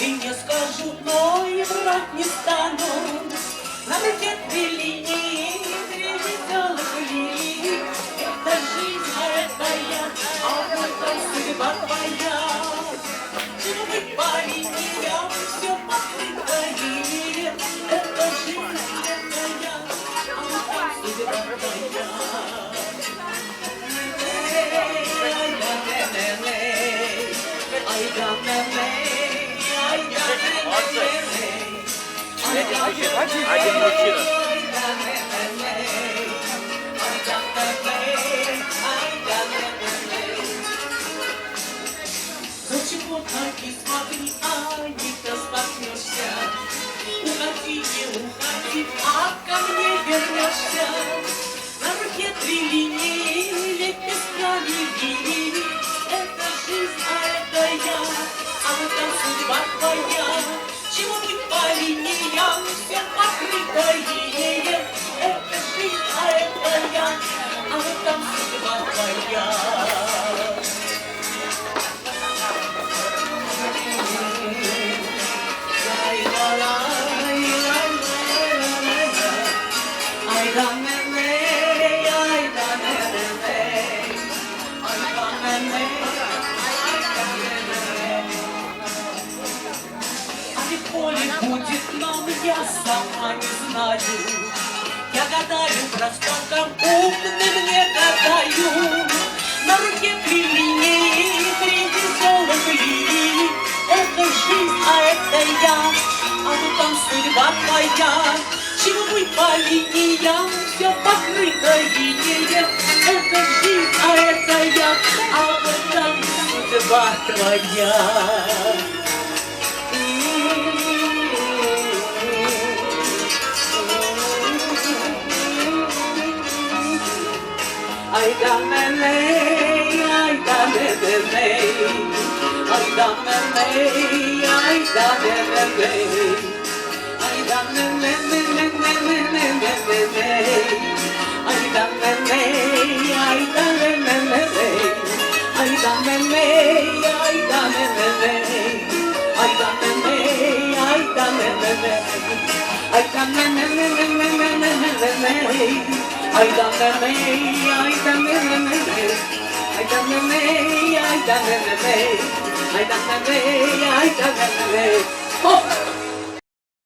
И не скажу, но и врать не стану. На руке две линии, две веселых линии. Это жизнь, а это я, а вот это судьба твоя. Чего быть по линиям, все покрыто линией. Это жизнь, это я, а вот это судьба твоя. Один мужчина. Ну чего так и смотри, а не распахнешься. Уходи, не уходи, а ко мне вернешься. На руке три линии, лепестками линии. Это жизнь, а это я, а вот там судьба твоя. Чего быть по линиям, все покрыто линией. Это жизнь, а это я, а вот там судьба твоя. Поле будет нам, я сама не знаю. Я гадаю, просто как умным не гадаю. На руке три линии, три веселых линии. Это жизнь, а это я, а вот там судьба твоя. Чего быть по линиям, все покрыто линией. Это жизнь, а это я, а вот там судьба твоя. Ay dámele, ay dámele, ay dámele, ay dámele, ay dámele, ay dámele, ay dámele, ay dámele, ay dámele, ay dámele, ay dámele, ay dámele. Ay, dame, ay, dame, ay, dame, ay, dame, ay, dame, ay, dame.